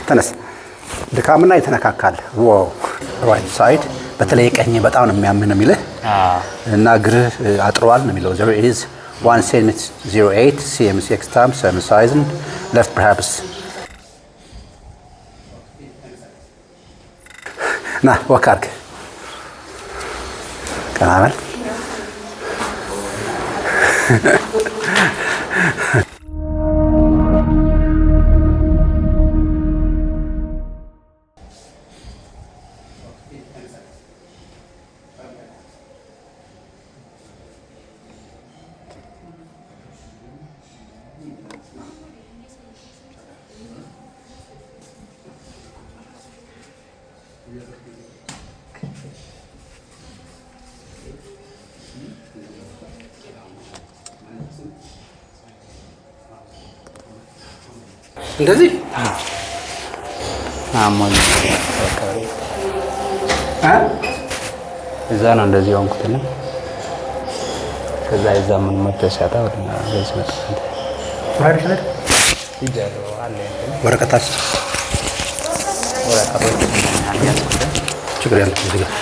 ተነስ ድካምና የተነካካል ዋው ራይት ሳይድ በተለይ ቀኝ በጣም ነው የሚያምን ነው የሚልህ እና እግርህ አጥሯል ነው የሚለው there is 1.08 cm6 times 7 size left perhaps ና ወካርክ ከናመል እንደዚህ አሞኝ እዛ ነው እንደዚህ ሆንኩትና ከዛ እዛ ምን መተሻታ ወደና ለዚህ መጣ ማርሻል ይጃለው አለ ወረቀታች ወረቀቶች ችግር ያለው እዚህ ጋር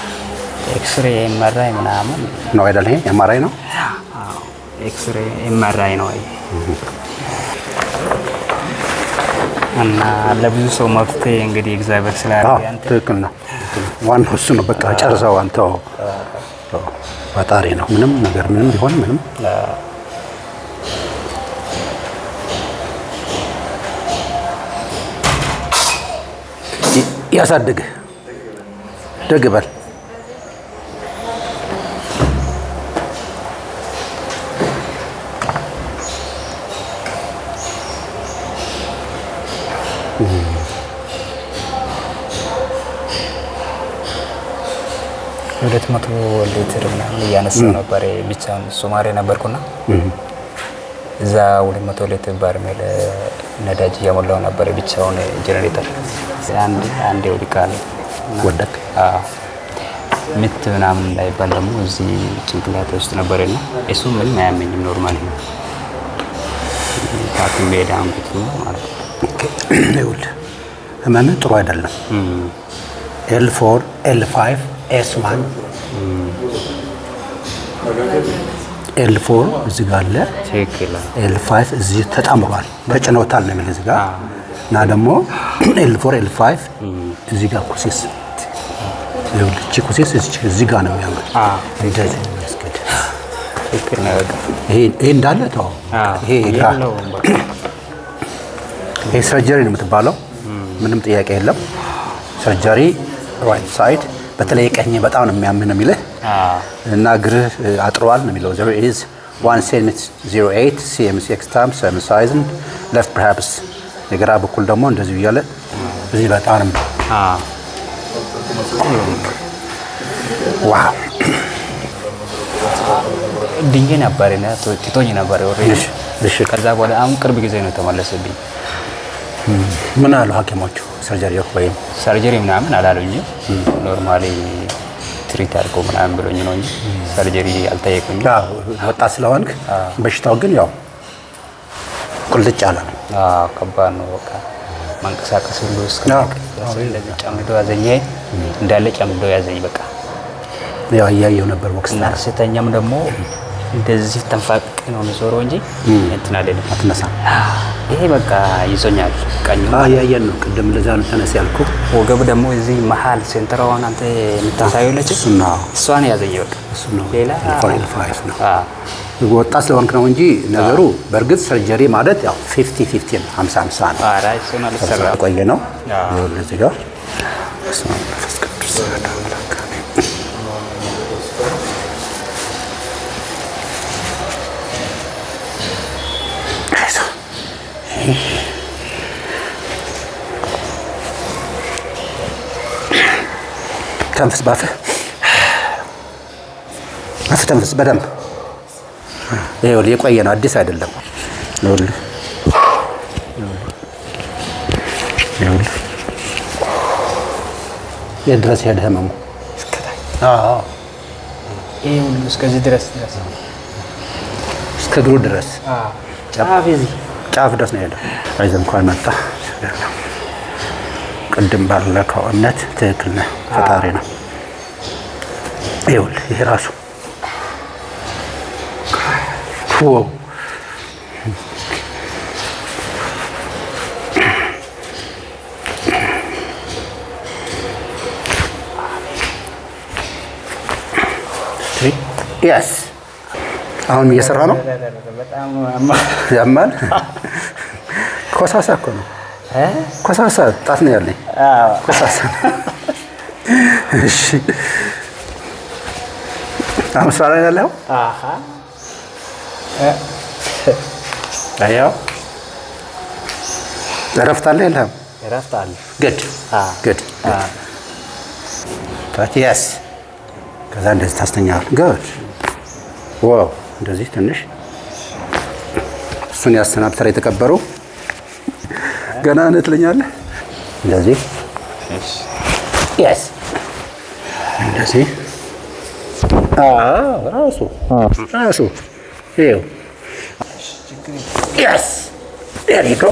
ኤክስሬ ኤምአርአይ ምናምን ነው አይደል? ይሄ ኤምአርአይ ነው። አዎ ኤክስሬ ኤምአርአይ ነው። እና ለብዙ ሰው መፍትሄ እንግዲህ እግዚአብሔር ስላደረገ አንተ ትክክል ነው። ዋናው እሱ ነው። በቃ ጨርሰው አንተው ፈጣሪ ነው። ምንም ነገር ምንም ቢሆን ምንም ያሳድግህ ደግ በል ሁለት መቶ ሊትር ምናምን እያነሳው ነበር። ብቻውን ሶማሌ ነበርኩና እዛ 200 ሊትር በርሜል ነዳጅ እያሞላው ነበር ብቻውን ጄኔሬተር። አንዴ ወድቃል ወደቅ። ምት ምናምን እንዳይባል ደግሞ እዚህ ጭንቅላት ውስጥ ነበርና እሱ ምንም አያመኝም ኖርማል ነው። ታክም ቤዳ አንኩት ማለት ነው። ይኸውልህ ህመም ጥሩ አይደለም። L4 L5 S1 L4 እዚህ ጋር አለ። L5 እዚህ ተጣምሯል ተጭኖታል ነው የሚል እዚህ ጋር እና ደግሞ L4 L5 እዚህ ጋር ኩሲስ ይኸውልህ ኩሲስ እዚህ ጋር ነው የሚያምር እንደዚህ ያስገድ ትክክል ነው። ይሄ እንዳለ ተው ይሄ ሰርጀሪ ነው የምትባለው። ምንም ጥያቄ የለም። ሰርጀሪ ራይት ሳይድ በተለይ ቀኝ በጣም ነው የሚያምን ነው የሚልህ እና እግርህ አጥሯል ነው የሚለው there is 1.08 cm6 times 7 size left perhaps የግራ በኩል ደግሞ እንደዚህ እያለ እዚህ በጣም ዋው ድንጌ ነበር እና ቲቶኝ ነበር ኦሬዲ። እሺ ከዛ በኋላ አሁን ቅርብ ጊዜ ነው ተመለሰብኝ። ምን አሉ ሐኪሞቹ? ሰርጀሪ ምናምን አላሉኝም። ኖርማሊ ትሪት አድርጎ ምናምን ብሎኝ ነው እንጂ ሰርጀሪ አልጠየቁኝም። ወጣት ስለሆንክ በሽታው ግን ያው ቁልጭ አለ ነው። ከባድ ነው። በቃ መንቀሳቀስ ሁሉ እስከዚህ ጨምዶ ያዘኝ እንዳለ ጨምዶ ያዘኝ። በቃ ያው እያየሁ ነበር ወክስና ስተኛም ደግሞ እንደዚህ ተንፋቅ ነው የሚዞረው እንጂ እንትን አይደለም አትነሳም። ይሄ በቃ ይዞኛል። ቀኝ ያየን ነው ቅድም ለዛ ነው ተነስ ያልኩ። ወገብ ደግሞ እዚህ መሃል ሴንተራውን አንተ የምታሳየው ለች እሷን ያዘኝ። በቃ እሱ ነው ሌላ ፋይፍ ነው። ወጣት ስለሆንክ ነው እንጂ ነገሩ በእርግጥ ሰርጀሪ ማለት ያው 50-50 ነው 50-50 ነው። አራ እሱን አልሰራ ቆየ ነው ለዚህ ጋር እሱን ፈስከዱስ ተንፍስ ባፍህ ተንፍስ በደንብ። ይኸውልህ የቆየ ነው አዲስ አይደለም። ይኸውልህ የድረስ ሄደ ህመሙ እስከዚህ ድረስ እስከ እግሩ ድረስ ጫፍ ድረስ ነው የሄደው። አይዞህ እንኳን መጣ ቅድም ባለከው እምነት ትክክል ነህ። ፈጣሪ ነው። ይኸውልህ ይሄ ራሱ ዋው ያስ አሁን እየሰራ ነው። በጣም ያማል። ኮሳሳ እኮ ነው። ኮሳሳ ጣት ነው ያለኝ። ኮሳሳ። እሺ አሁን ስራ ላይ ያለው አያው እረፍት አለ የለህም? እረፍት አለ። ግድ ግድ ታቲያስ ከዛ እንደዚህ ታስተኛል። ግድ ዋው እንደዚህ ትንሽ እሱን ያሰናብተር የተቀበሩ ገና ነህ ትለኛለህ። እንደዚህ yes እንደዚህ ራሱ ይኸው yes there you go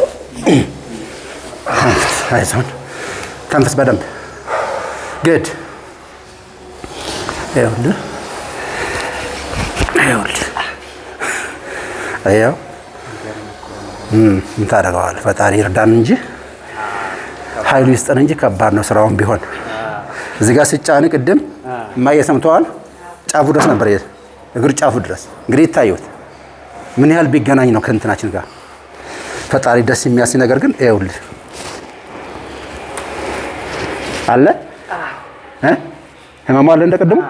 አይዞን ተንፍስ በደንብ good ይኸውልህ አያው ምን ታደርገዋለህ? ፈጣሪ ይርዳን እንጂ ኃይሉ ይስጠን እንጂ ከባድ ነው ስራውን ቢሆን። እዚህ ጋር ስጫን ቅድም እማዬ ሰምተዋል። ጫፉ ድረስ ነበር እግር ጫፉ ድረስ እንግዲህ ይታዩት ምን ያህል ቢገናኝ ነው ከእንትናችን ጋር። ፈጣሪ ደስ የሚያሰኝ ነገር ግን ይኸውልህ አለ ህመሙ አለ እንደቀደሙ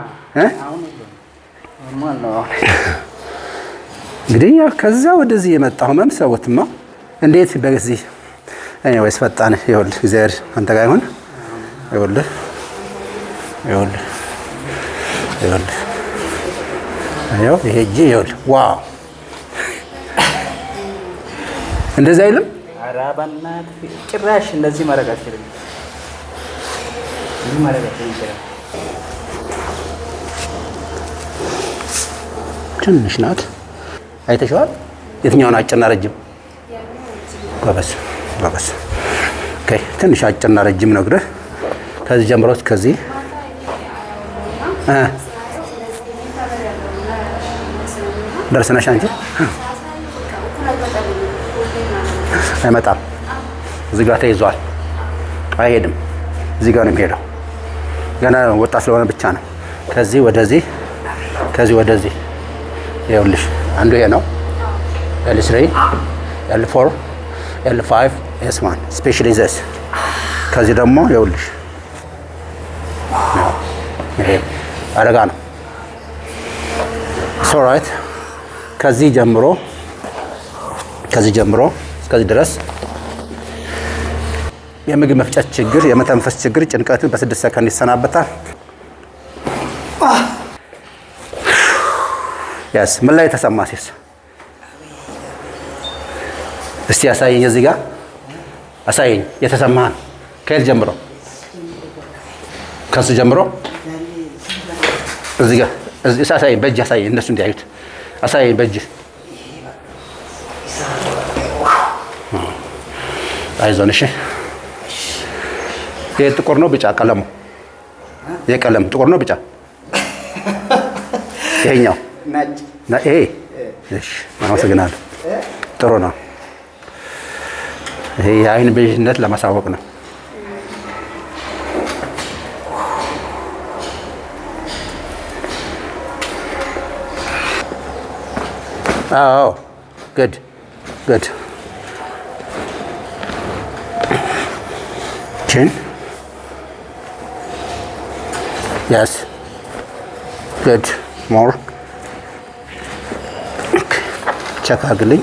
እንግዲህ ያው ከዛ ወደዚህ የመጣው ህመም ሰውትማ እንዴት በዚህ ወይስ ፈጣን ይኸውልህ እግዚአብሔር አንተ ጋር ይሁን። ይኸውልህ ይሄ እጅ ይኸውልህ ዋው እንደዚህ አይልም። ኧረ በእናትህ ጭራሽ እንደዚህ ማድረግ አልችልም። ትንሽ ናት። አይተሽዋል? የትኛውን አጭርና ረጅም? ጎበዝ። ኦኬ ትንሽ አጭርና ረጅም ነው እግርህ። ከዚህ ጀምሮ እስከዚህ ደርሰናሽ አንቺ አይመጣም። እዚህ ጋር ተይዟል። አይሄድም። እዚህ ጋር ነው የሚሄደው። ገና ወጣ ስለሆነ ብቻ ነው። ከዚህ ወደዚህ ከዚህ ወደዚህ ይኸውልሽ አንዱ ይሄ ነው L3 L4 L5 S1 ስፔሻሊ ዘስ ከዚህ ደግሞ ይኸውልሽ ይሄ አደጋ ነው። ኦልራይት ከዚህ ጀምሮ እስከዚህ ድረስ የምግብ መፍጨት ችግር፣ የመተንፈስ ችግር፣ ጭንቀትን በ6 ሰከንድ ይሰናበታል። ያስ ምን ላይ ተሰማ ሲስ እስቲ ያሳየኝ። እዚህ ጋር አሳየኝ የተሰማህን ከየት ጀምሮ? ከሱ ጀምሮ እዚህ ጋር እዚህ አሳየኝ። በእጅ አሳየኝ፣ እነሱ እንዲያዩት አሳየኝ በእጅ። አይዞን እሺ። ይሄ ጥቁር ነው ቢጫ ቀለሙ? የቀለም ጥቁር ነው ቢጫ? ይሄኛው ነጭ። ይሄ እሺ፣ አመሰግናለሁ። ጥሩ ነው። ይሄ የአይን ብዥነት ለማሳወቅ ነው። አዎ good chin yes good more ቼክ አድርግልኝ።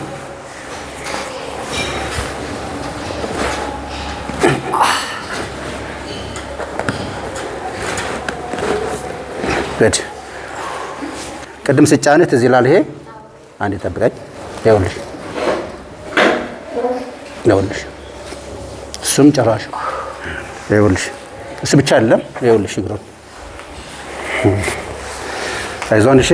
good ቅድም ስጫነት እዚህ ላል ይሄ አንዴ ጠብቀኝ። ይኸውልሽ እሱም ጨራሽ ይኸውልሽ እሱ ብቻ አይደለም። ይኸውልሽ እግሩን አይዞን እሺ።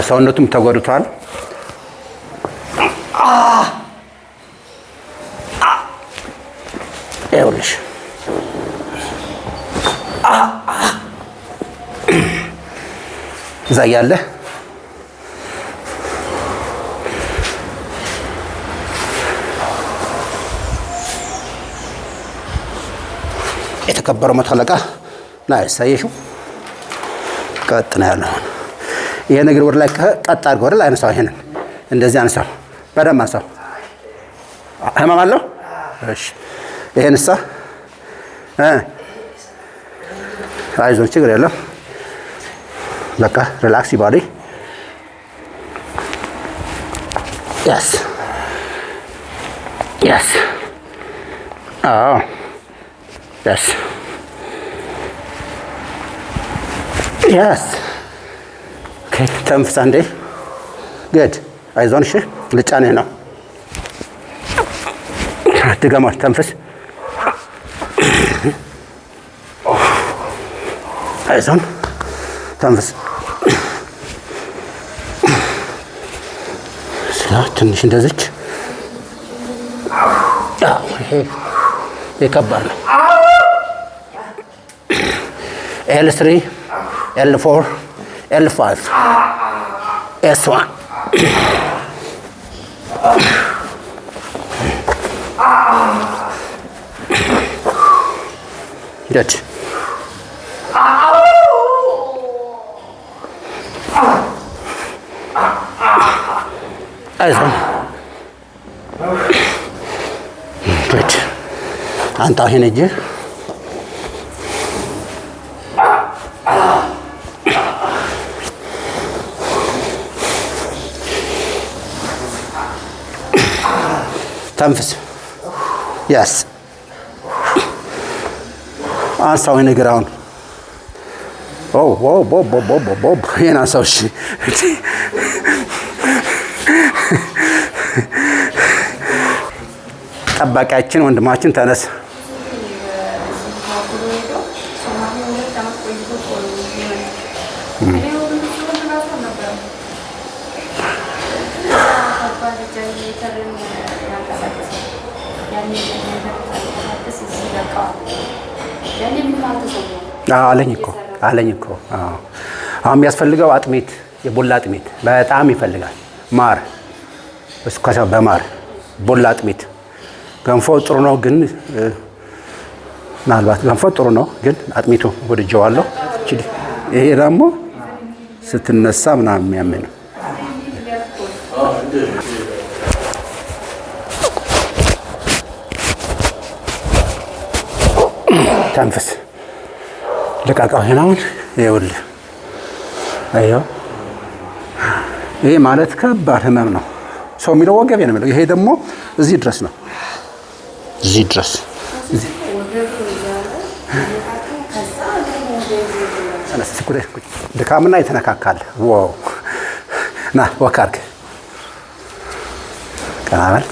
ሰውነቱም ተጎድቷል። ይኸውልሽ እዛ እያለ የተከበረው መቶ አለቃ ላይ ሳይሽው ቀጥ ነው ያለው። ይሄ ነገር ወደ ላይ ቀጥ አድርጎ ወደ ላይ አነሳው። ይሄንን እንደዚህ አነሳው፣ በደንብ አነሳው። ህመም አለው? እሺ ይሄንሳ አይዞን፣ ችግር የለም። በቃ ሪላክስ ባዲ yes yes oh yes yes okay ተንፍስ አንዴ good አይዞን እሺ ልጫንህ ነው ድገማ ተንፍስ አይዞን ተንፍስ ትንሽ እንደዚች የከባድ ነው። L3 L4 L5 S1 good አይዞን good አንተ ይሄን እጅ ተንፍስ yes አንሳው ነገር አሁን ይሄን አንሳው እሺ ጠባቂያችን ወንድማችን ተነስ አለኝ እኮ አሁን የሚያስፈልገው አጥሜት የቡላ አጥሜት በጣም ይፈልጋል ማር እስከ በማር ቡላ አጥሜት ገንፎ ጥሩ ነው ግን ምናልባት ገንፎ ጥሩ ነው ግን አጥሜቱ ወድጄዋለሁ ይሄ ደግሞ ስትነሳ ምናምን የሚያመኝ ነው ተንፍስ ልቃቃው ሄናውን ይኸውልህ አየው ይሄ ማለት ከባድ ህመም ነው ሰው የሚለው ወገቤ ነው የሚለው ይሄ ደግሞ እዚህ ድረስ ነው እዚህ ድረስ ድካምና የተነካካል ዋው ና ወካርክ ቀናል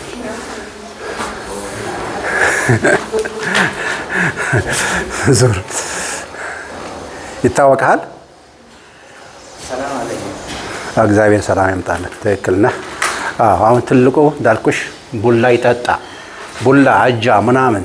ዞር ይታወቃል ሰላም አለይኩም እግዚአብሔር ሰላም ያምጣልን ትክክል ነህ አሁን ትልቁ እንዳልኩሽ ቡላ ይጠጣ ቡላ አጃ ምናምን